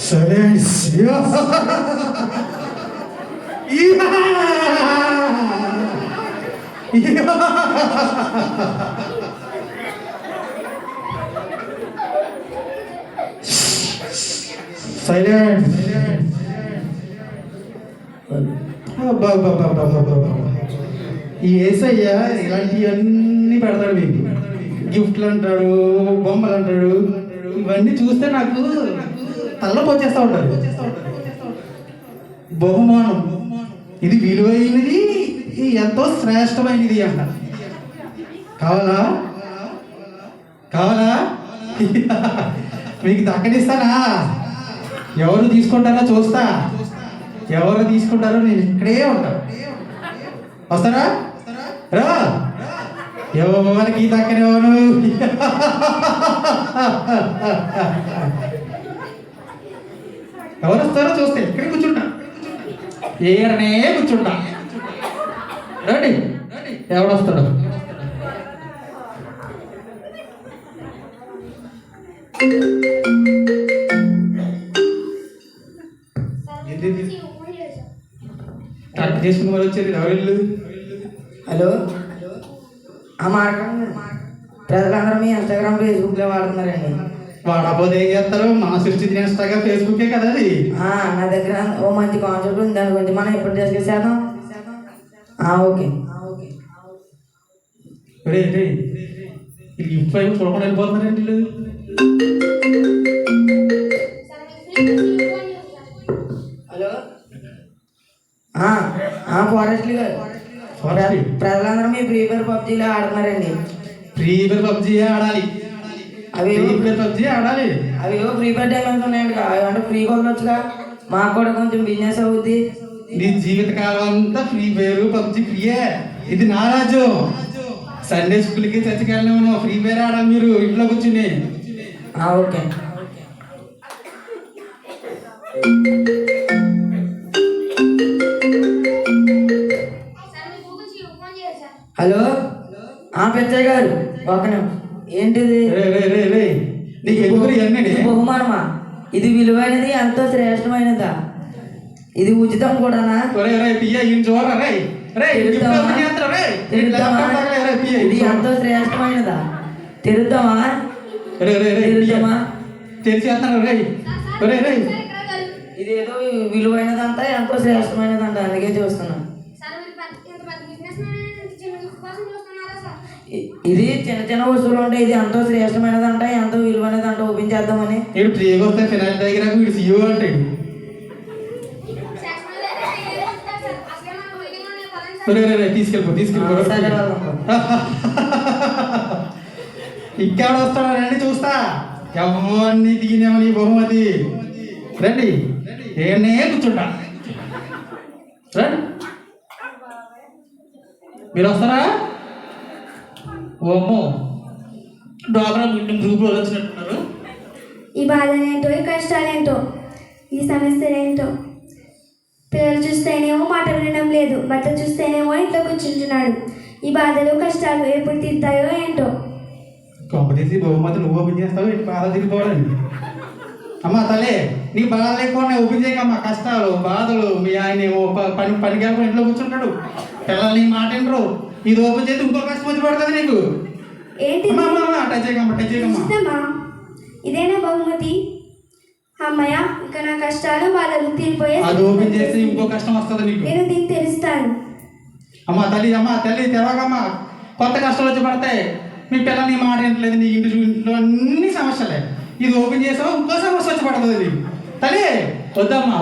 Silencio. Silence. ఈ ఏసయ్య ఇలాంటివన్నీ పెడతాడు మీకు. గిఫ్ట్లు అంటాడు, బొమ్మలు అంటాడు. ఇవన్నీ చూస్తే నాకు తల్లపోచేస్తూ ఉంటారు. బహుమానం ఇది విలువైనది, ఎంతో శ్రేష్టమైనది అంట. కావాలా కావాలా మీకు దక్కనిస్తానా? ఎవరు తీసుకుంటారో చూస్తా. ఎవరు తీసుకుంటారో నేను ఇక్కడే ఉంటా. వస్తారా? రా. ఎవరికి దక్కనివ్వను. ఎవరు వస్తారో చూస్తే ఇక్కడే కూర్చుంటా. ఏడనే కూర్చుంటా. రండి, ఎవడొస్తాడు? కరెక్ట్ చేసుకుని మరి వచ్చేది ఎవరు? హలో, ఆ మార్గం ప్రజలందరూ మీ ఇన్స్టాగ్రామ్ ఫేస్బుక్లో వాడుతున్నారండి. వాడకపోతే ఏం చేస్తారు? మన సృష్టి ఇన్స్టాగ్రామ్ ఫేస్బుకే కదా అది. నా దగ్గర ఓ మంచి కాన్సెప్ట్ ఉంది, దాని గురించి మనం ఎప్పుడు డిస్కస్ చేద్దాం. ఓకే. రే రే ఇప్పుడు చూడకుండా వెళ్ళిపోతున్నారండి వీళ్ళు. హలో, ఫారెస్ట్లీ గారు, ప్రజలందరూ మీ ఫ్రీ ఫైర్ పబ్జీలో ఆడుతున్నారండి. ఫ్రీ ఫైర్ పబ్జీ ఆడాలి. అవి పబ్జీ ఆడాలి. అవి ఫ్రీ ఫైర్ డైమండ్స్ ఉన్నాయండి. అంటే ఫ్రీగా వదలొచ్చుగా, మాకు కూడా కొంచెం బిజినెస్ అవుద్ది. నీ జీవితకాలం అంతా ఫ్రీ ఫైర్ పబ్జీ ఫ్రీయే. ఇది నా రాజ్యం. సండే స్కూల్కి చర్చకి వెళ్ళిన ఫ్రీ ఫైర్ ఆడాలి మీరు ఇంట్లో కూర్చుని. ఓకే. హలో, పెద్దయ్య గారు, ఒక ఏంటిది? బహుమానమా? ఇది విలువైనది, ఎంతో శ్రేష్టమైనదా? ఇది ఉచితం కూడానా? ఇది ఎంతో శ్రేష్టమైనదా? తెలుద్దామా? ఇది ఏదో విలువైనదంతా, ఎంతో శ్రేష్టమైనదంట, అందుకే చూస్తున్నా. ఇది చిన్న చిన్న వస్తువులు ఉంటాయి, ఇది ఎంతో శ్రేష్టమైనదంట, ఎంతో విలువైనదంట. ఓపెన్ చేద్దామని. తీసుకెళ్ళిపో. ఇక్కడ వస్తాడా? రండి చూస్తా. ఎవరిని దిగినామని బహుమతి. రండి, ఏనే కూర్చుంటా. రండి, మీరు వస్తారా? ఓమో, డ్వాక్రా మీటింగ్ గ్రూప్లో వచ్చినట్టున్నారు. ఈ బాధలేంటో, ఈ కష్టాలేంటో, ఈ సమస్యలేంటో. పిల్లలు చూస్తేనేమో మాట వినడం లేదు, భర్త చూస్తేనేమో ఇంట్లో కూర్చుంటున్నాడు. ఈ బాధలు కష్టాలు ఎప్పుడు తీరుతాయో ఏంటో. కొంపతీసి బహుమతి నువ్వు ఓపెన్ చేస్తావు, ఇటు బాధ తిరిగిపోవడానికి. అమ్మ తల్లి, నీ బాధ లేకుండా ఓపెన్ చేయకమ్మా. కష్టాలు బాధలు, మీ ఆయన పనికి వెళ్ళకుండా ఇంట్లో కూర్చుంటాడు. పిల్లలు నీ మాట వినరు. ఇది ఓపెన్ చేసి ఇంకో కష్టం వచ్చి పడుతుంది నీకు. ఏంటి టచ్ చేయకమ్మా. ఇదేనా బహుమతి? అమ్మయ్య, ఇక నా కష్టాలు బాధలు తీరిపోయే. అది ఓపెన్ చేసి ఇంకో కష్టం వస్తుంది నీకు. నేను దీన్ని తెలుస్తాను. అమ్మ తల్లి తెరవకమ్మా. కొత్త కష్టాలు వచ్చి పడతాయి. మీ పిల్లలు నీ మాట వినట్లేదు, నీ ఇంట్లో అన్ని సమస్యలే. ఇది ఓపెన్ చేసావు, ఇంకో సమస్య వచ్చి పడుతుంది నీకు. తల్లి వద్దమ్మా,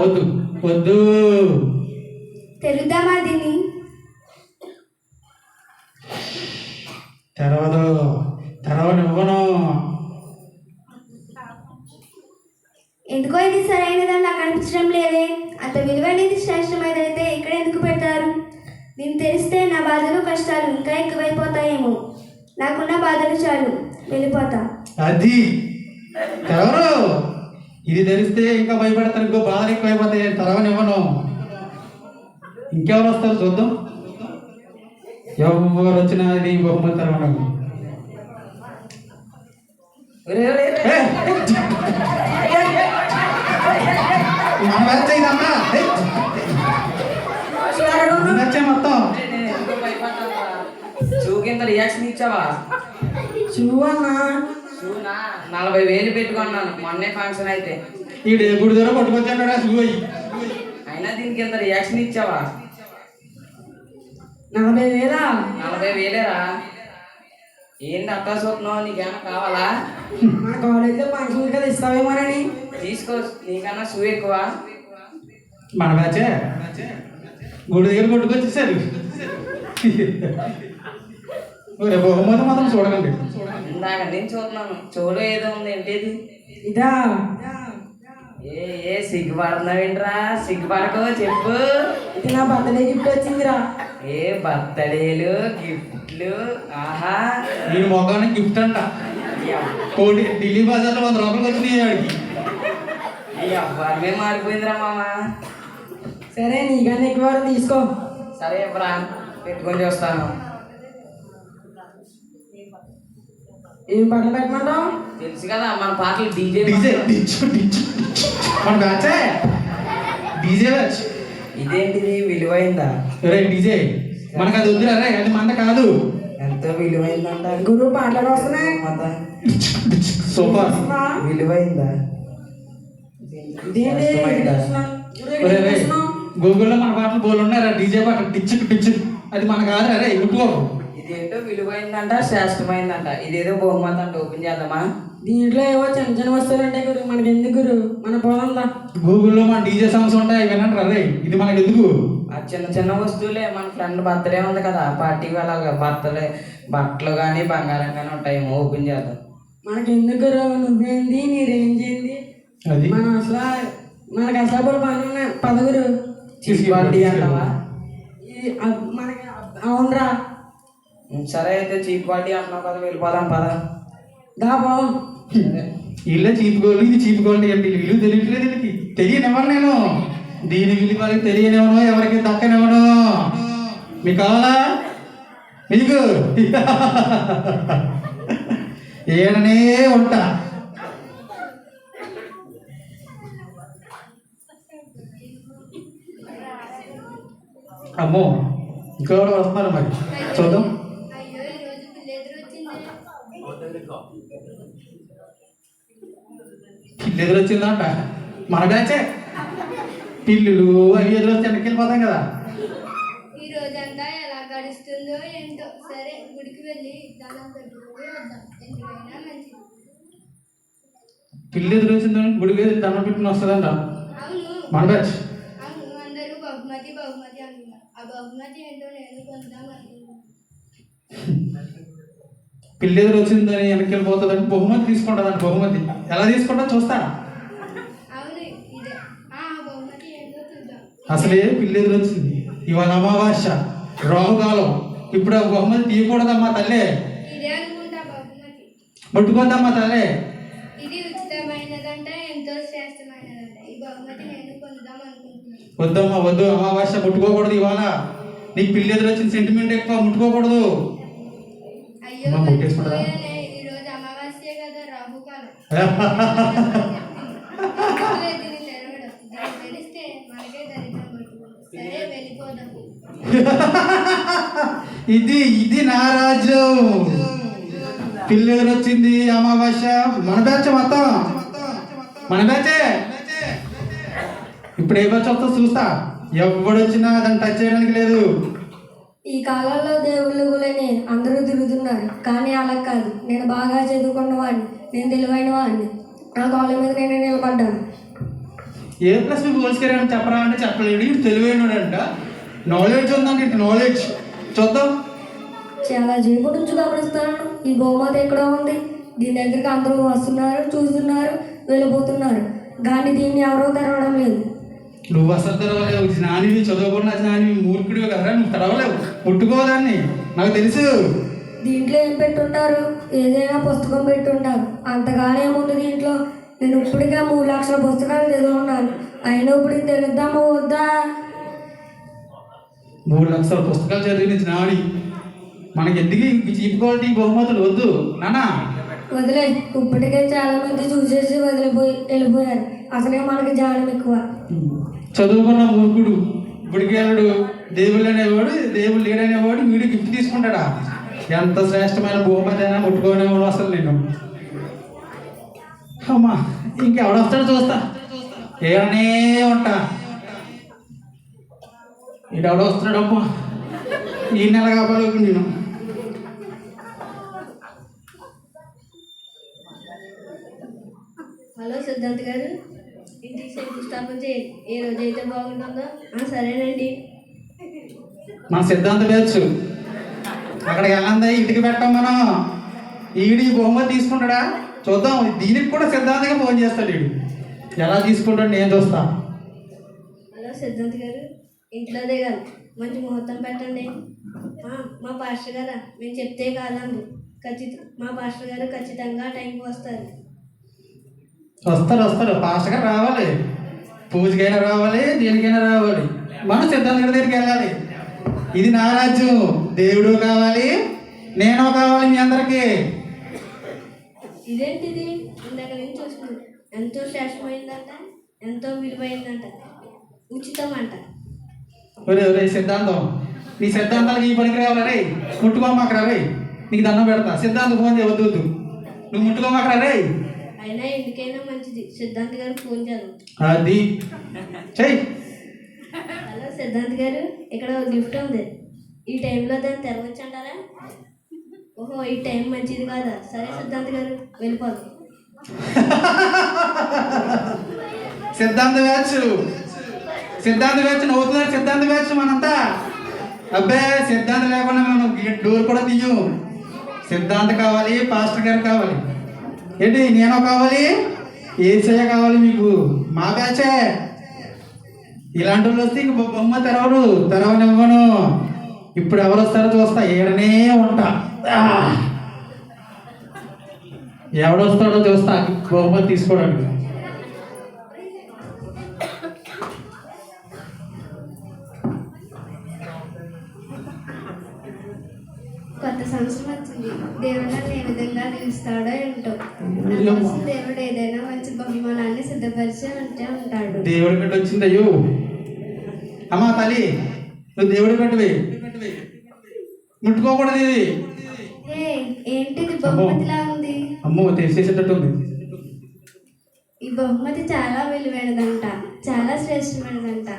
వద్దు. తెలుద్దామా దీన్ని? తెరవనివ్వను. ఎందుకో ఇది సరైనదని నాకు అనిపించడం లేదే. అంత విలువైనది, శ్రేష్టమైనదైతే ఇక్కడ ఎందుకు పెడతారు? దీన్ని తెలిస్తే నా బాధలు కష్టాలు ఇంకా ఎక్కువైపోతాయేమో. నాకున్న బాధలు చాలు, వెళ్ళిపోతా. అది తెరవరు. ఇది తెలిస్తే ఇంకా భయపడతారు, ఇంకో బాధలు ఎక్కువైపోతాయి. తెరవనివ్వను. ఇంకెవరు వస్తారు చూద్దాం. ఎవరు వచ్చినా ఇది బహుమతి తెరవను. ఒరే మన బ్యాచ్ ఇదమ్మా మన బ్యాచ్ మొత్తం షూకింత రియాక్షన్ ఇచ్చావా? షూ అన్నా షూనా 40,000 పెట్టుకున్నాను మొన్నే ఫంక్షన్ అయితే. ఈ గుడి దగ్గర కొట్టుకొచ్చాడు షూ అయ్యి. అయినా దీనికి ఇంత రియాక్షన్ ఇచ్చావా? 40,000 40,000రా? ఏంటి అత్తా చూస్తున్నావు? నీకేమైనా కావాలా? మన కాలేజీలో ఫంక్షన్ కదా ఇస్తావేమోనని. తీసుకో, నీకన్నా షూ ఎక్కువ. మన బ్యాచే గుడి దగ్గర కొట్టుకొచ్చేసారు. బహుమతి మాత్రం చూడకండి. ఇందాక నేను చూస్తున్నాను. చెవులో ఏదో ఉంది, ఏంటిది? ఇదా ఏ సిగ్గుపడుతున్నావేంట్రా? సిగ్గుపడకో, చెప్పు. ఇది నా బర్త్డే గిఫ్ట్ వచ్చిందిరా. ఏ బర్త్డేలు గిఫ్ట్లు? ఆహా, నేను మొగానికి గిఫ్ట్ అంట. కోటి ఢిల్లీ బజార్లో 100 రూపాయలు వచ్చినాయి వాడికి. ఈ అవ్వరమే మారిపోయిందిరా మామ. సరే నీకన్నా ఎక్కువ తీసుకో. సరే ఇవ్వరా, పెట్టుకొని చూస్తాను. ఏం బట్టలు పెట్టమంటావు? తెలుసు కదా మన పాటలు డీజే. డీజే మన బ్యాచే డీజే బ్యాచ్. ఇదేంటిది, విలువైందా? రే డీజే మనకు అది వద్దురా రే, అది మన కాదు. ఎంతో విలువైందంట. గురువు పాటలు వస్తున్నాయి. సూపర్. విలువైందా? ఇదేంటి గూగుల్లో మన పాటలు బోల్ ఉన్నారా? డీజే పాట టిచ్చు అది మన కాదురా రే, ముట్టుకో. ఇదేంటో విలువైందంట, శ్రేష్టమైందంట. ఇదేదో బహుమతి అంట. ఓపెన్ చేద్దామా? దీంట్లో ఏవో చిన్న చిన్న వస్తువులు ఉంటాయి గురు, మనకి ఎందుకు గురు? మన పోలందా గూగుల్లో మన డీజే సాంగ్స్ ఉంటాయి, వినండి రే. ఇది మనకి ఎందుకు? ఆ చిన్న చిన్న వస్తువులే. మన ఫ్రెండ్ బర్త్డే ఉంది కదా, పార్టీకి వెళ్ళాలి. బర్త్డే బట్టలు కానీ బంగారం కానీ ఉంటాయేమో. ఓపెన్ చేద్దాం. మనకి ఎందుకు గురు? నువ్వేంది, నీ రేంజ్ ఏంది? అది మనకి అసలు పని ఉన్నాయి. పదగురు పార్టీ అంటావా? మనకి అవునరా. సరే అయితే చీప్ క్వాలిటీ అంటున్నావు కదా, వెళ్ళిపోదాం పద. దా బావు. ఇల్లే చీప్ గోల్డ్, ఇది చీప్ గోల్డ్ అంటే విలువ తెలియట్లేదు. వీళ్ళకి తెలియనివ్వను నేను. దీని విలువ వాళ్ళకి తెలియనివ్వను, ఎవరికి దక్కనివ్వను. మీకు కావాలా? మీకు ఏడనే ఉంటా. అమ్మో ఇంకా కూడా వస్తున్నారు మరి, చూద్దాం. అయ్యో ఈరోజు పిల్ల ఎదురు వచ్చింది. పిల్లి ఎదురు వచ్చిందంట. మన బ్యాచే పిల్లులు అవి ఎదురు వచ్చి వెనక్కి వెళ్ళిపోతాం కదా. ఈ రోజంతా ఎలా గడుస్తుందో ఏంటో. సరే గుడికి వెళ్ళి దండం పెట్టుకుని వద్దాం, ఎందుకైనా మంచిది. పిల్లి ఎదురు వచ్చిందని గుడికి దండం పెట్టుకుని వస్తుందంట అవును మన బ్యాచ్. అవును, అందరూ బహుమతి అంటున్నారు. ఆ బహుమతి ఏంటో నేను కొందాం అనుకుంటున్నాను. పిల్లి ఎదురు వచ్చిందని వెనక్కి వెళ్ళిపోతుందని బహుమతి తీసుకుంటుందంట. బహుమతి ఎలా తీసుకుంటా చూస్తా. అవును ఇదే. బహుమతి ఏంటో చూద్దాం. అసలే పిల్లి ఎదురు వచ్చింది. ఇవాళ అమావాస్య, రాహుకాలం. ఇప్పుడు ఆ బహుమతి తీయకూడదమ్మా తల్లే. ఇదే అనుకుంటా బహుమతి. ముట్టుకోద్దమ్మా తల్లే. ఇది ఉచితమైనదంట, ఎంతో శ్రేష్టమైనదంట. ఈ బహుమతి నేను పొందుదాం అనుకుంటున్నాను. వద్దమ్మా వద్దు, అమావాస్య ముట్టుకోకూడదు. ఇవాళ నీకు పిల్లి ఎదురు వచ్చిన సెంటిమెంట్ ఎక్కువ, ముట్టుకోకూడదు. అయ్యో అమ్మ ముట్టేసుకుంటారా? మర్చిపోయానే, ఈరోజు అమావాస్య కదా, రాహుకాలం. దీన్ని తెరవడం, దీన్ని తెలిస్తే మనకే దరిద్రం పట్టుకుంటుంది. సరే వెళ్ళిపోదాం. ఇది నా రాజ్యం. పిల్లి ఎదురు వచ్చింది, అమావాస్య. మన బ్యాచ్ మొత్తం మన బ్యాచే. ఇప్పుడు ఏ బ్యాచ్ వస్తా చూస్తా. ఎవడొచ్చినా దాన్ని టచ్ చేయడానికి లేదు. ఈ కాలంలో దేవుళ్ళు గులని అందరూ తిరుగుతున్నారు, కానీ అలా కాదు. నేను బాగా చదువుకున్న వాడిని, నేను తెలివైన వాడిని. నా కాళ్ళ మీద నేను నిలబడ్డాను. A+B హోల్ స్క్వేర్ అని చెప్పరా అంటే చెప్పలేడు. ఇటు తెలివైనడంట. నాలెడ్జ్ ఉందండి, ఇటు నాలెడ్జ్. చూద్దాం. చాలా సేపు నుంచి గమనిస్తున్నాను. ఈ బహుమతి ఎక్కడో ఉంది. దీని దగ్గరికి అందరూ వస్తున్నారు, చూస్తున్నారు, వెళ్ళిపోతున్నారు, కానీ దీన్ని ఎవరూ తెరవడం లేదు. నువ్వు అసలు తెరవలేవు. జ్ఞానివి, చదువుకున్న జ్ఞానివి, మూర్ఖుడివి కదరా. నువ్వు తెరవలేవు, ముట్టుకోదాన్ని నాకు తెలుసు. దీంట్లో ఏం పెట్టుంటారు? ఏదైనా పుస్తకం పెట్టుంటారు. అంతగానే ఏముంది దీంట్లో? నేను ఇప్పటికే 3 లక్షల పుస్తకాలు చదువుకున్నాను. అయినా ఇప్పుడు తెలుద్దామా వద్దా? 3 లక్షల పుస్తకాలు చదివిన జ్ఞాని. మనకి ఎందుకు ఈ చీప్ క్వాలిటీ బహుమతులు వద్దు నానా. వదిలే. ఇప్పటికే చాలా మంది చూసేసి వెళ్ళిపోయారు. అసలే మనకి జాలం ఎక్కువ. చదువుకున్న మూర్ఖుడు, గుడికి వెళ్ళడు, దేవుళ్ళు అనేవాడు, దేవుడు లేడనేవాడు వీడు గిఫ్ట్ తీసుకుంటాడా? ఎంత శ్రేష్టమైన బహుమతి అయినా ముట్టుకోనేవాడు అసలు నేను. అమ్మా ఇంకెవడొస్తాడు చూస్తా, ఏమనే ఉంటా. ఈడెవడో వస్తున్నాడమ్మా, ఈ నెల కాపాడు నేను. హలో సిద్ధాంత్ గారు, ఇంటికి శంకుస్థాపన చేయండి. ఏ రోజు అయితే బాగుంటుందో. సరేనండి. మన సిద్ధాంత బ్యాచ్ అక్కడికి వెళ్ళందా, ఇంటికి పెట్టాం మనం. ఈడు ఈ బహుమతి తీసుకుంటాడా చూద్దాం. దీనికి కూడా సిద్ధాంతగా ఫోన్ చేస్తాడు వీడు. ఎలా తీసుకుంటాడు నేను చూస్తా. హలో సిద్ధాంత్ గారు, ఇంట్లో దిగాలి, మంచి ముహూర్తం పెట్టండి. మా పాస్టర్ గారా, మేము చెప్తే కాదండి, మా పాస్టర్ గారు ఖచ్చితంగా టైంకి వస్తారు. వస్తారు ఫాస్ట్గా రావాలి. పూజకైనా రావాలి, దేనికైనా రావాలి. మనం సిద్ధాంత గారి దగ్గరికి వెళ్ళాలి. ఇది నా రాజ్యం, దేవుడు కావాలి, నేను కావాలి మీ అందరికీ. ఇదేంటిది? ఇందాక నుంచి చూస్తుంది. ఎంతో శ్రేష్టమైందంట, ఎంతో విలువైందంట, ఉచితం అంట. ఒరే సిద్ధాంతం, నీ సిద్ధాంతాలకు ఈ పనికి రావాలి. రే ముట్టుకోమాకరా రే, నీకు దండం పెడతా. సిద్ధాంతం ఫోన్ చేయవద్దు, నువ్వు ముట్టుకోమాకరా రే. అయినా ఎందుకైనా మంచిది, సిద్ధాంత్ గారు ఫోన్ చేద్దాం. అది చెయ్యి. హలో సిద్ధాంత్ గారు, ఇక్కడ గిఫ్ట్ ఉంది. ఈ టైంలో దాన్ని తెరవచ్చు అంటారా? ఓహో, ఈ టైం మంచిది కాదా? సరే సిద్ధాంత్ గారు, వెళ్ళిపోదాం. సిద్ధాంత బ్యాచ్ నవ్వుతున్నారు. సిద్ధాంత బ్యాచ్ మనంతా. అబ్బే సిద్ధాంత లేకుండా మనం డోర్ కూడా తీయం. సిద్ధాంత కావాలి, పాస్టర్ గారు కావాలి. ఏంటి నేను కావాలి, ఏసయ్య కావాలి మీకు. మా బ్యాచే. ఇలాంటి వాళ్ళు వస్తే ఇంక బొమ్మ తెరవనివ్వను. ఇప్పుడు ఎవరు వస్తారో చూస్తా, ఏడనే ఉంటా. ఎవడొస్తాడో చూస్తా బహుమతి తీసుకోవడానికి. కొత్త సంవత్సరం వచ్చింది. దేవుడు నన్ను ఏ విధంగా నిలుస్తాడో ఏంటో. నా కోసం దేవుడు ఏదైనా మంచి బహుమానాన్ని సిద్ధపరిచి ఉంటాడు. దేవుడి బిడ్డ వచ్చిందయ్యో. అమ్మా తల్లి, నువ్వు దేవుడి బిడ్డవి, ముట్టుకోకూడదు ఇది. ఏంటిది బహుమతిలా ఉంది? అమ్మో తెలిసేసేటట్టు ఉంది. ఈ బహుమతి చాలా విలువైనదంట, చాలా శ్రేష్టమైనదంట.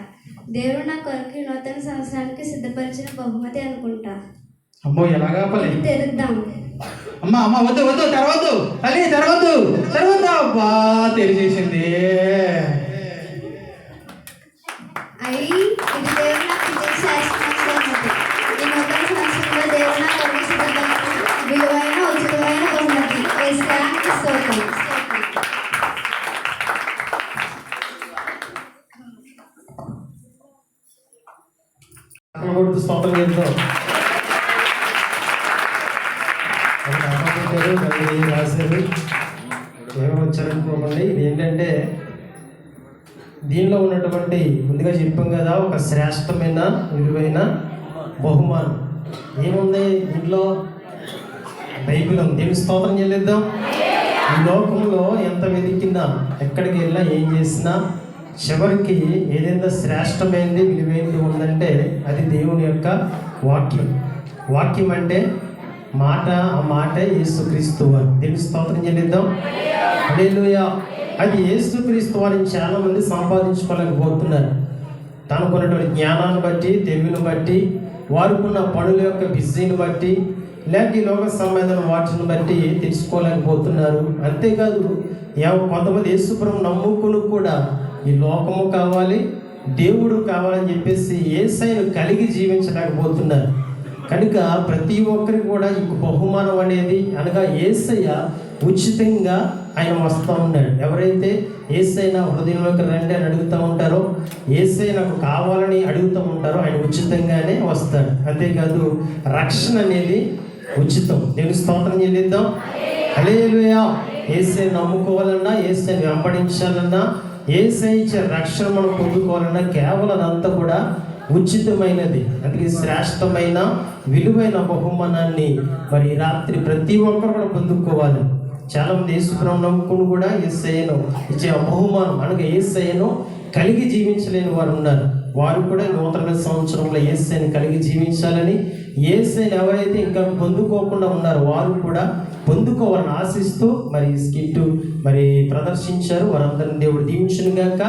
దేవుడు నా కొరకు నూతన సంవత్సరానికి సిద్ధపరిచిన బహుమతి అనుకుంటా. అమ్మో ఎలాగా పని తెరుద్దాం. అమ్మ వద్దు తెరవద్దు తల్లి, తెరవద్దు. అబ్బా తెలిసేసింది. ఇది దేవుడు నాకు ఇచ్చే శ్రేష్టమైన బహుమతి. ఈ నూతన సంవత్సరంలో దేవుడు నా కొరకు సిద్ధపరిచిన విలువైన ఉచితమైన బహుమతి. యేసునామానికి స్తోత్రం. స్తోత్రం చేద్దాం. రాశారు ఏమో వచ్చారనుకోకండి. ఇది ఏంటంటే దీనిలో ఉన్నటువంటి ముందుగా చెప్పాం కదా, ఒక శ్రేష్టమైన విలువైన బహుమానం ఏముంది దీంట్లో? బైబిల్ ఉంది. దీన్ని స్తోత్రం చెల్లిద్దాం. ఈ లోకంలో ఎంత వెతికినా, ఎక్కడికి వెళ్ళినా, ఏం చేసినా చివరికి ఏదైనా శ్రేష్టమైనది విలువైనది ఉందంటే అది దేవుని యొక్క వాక్యం. వాక్యం అంటే మాట, ఆ మాట యేసుక్రీస్తు వారు. దీన్ని స్తోత్రం చెల్లిద్దాం. హల్లెలూయా. అది యేసుక్రీస్తు వారిని చాలామంది సంపాదించుకోలేకపోతున్నారు. తనకున్నటువంటి జ్ఞానాన్ని బట్టి, తెలివిని బట్టి, వారికున్న పనుల యొక్క బిజీని బట్టి, లేక ఈ లోక సంబంధమైన వాటిని బట్టి తెలుసుకోలేకపోతున్నారు. అంతేకాదు కొంతమంది యేసుప్రభువును నమ్ముకుని కూడా ఈ లోకము కావాలి, దేవుడు కావాలని చెప్పేసి యేసయ్యను కలిగి జీవించలేకపోతున్నారు. కనుక ప్రతి ఒక్కరికి కూడా ఈ బహుమానం అనేది అనగా యేసయ్య ఉచితంగా ఆయన వస్తూ ఉన్నాడు. ఎవరైతే యేసయ్య నా హృదయంలోకి రండి అని అడుగుతూ ఉంటారో, యేసయ్య నాకు కావాలని అడుగుతూ ఉంటారో ఆయన ఉచితంగానే వస్తాడు. అంతేకాదు రక్షణ అనేది ఉచితం. దేవుని స్తోత్రం చెల్లిద్దాం. హల్లెలూయా. యేసయ్యను నమ్ముకోవాలన్నా, యేసయ్యను వెంబడించాలన్నా, యేసయ్య ఇచ్చే రక్షణ మనం పొందుకోవాలన్నా కేవలం అదంతా కూడా ఉచితమైనది. అందుకే శ్రేష్టమైన విలువైన బహుమానాన్ని మరి రాత్రి ప్రతి ఒక్కరు కూడా పొందుకోవాలి. చాలామంది యేసుప్రభువును నమ్ముకుని కూడా యేసయ్యను ఇచ్చే ఆ బహుమానం అనగా యేసయ్యను కలిగి జీవించలేని వారు ఉన్నారు. వారు కూడా నూతన సంవత్సరంలో యేసయ్యను కలిగి జీవించాలని, యేసయ్యను ఎవరైతే ఇంకా పొందుకోకుండా ఉన్నారో వారు కూడా పొందుకోవాలని ఆశిస్తూ మరి స్కిట్ మరి ప్రదర్శించారు. వారందరిని దేవుడు దీవించును గాక.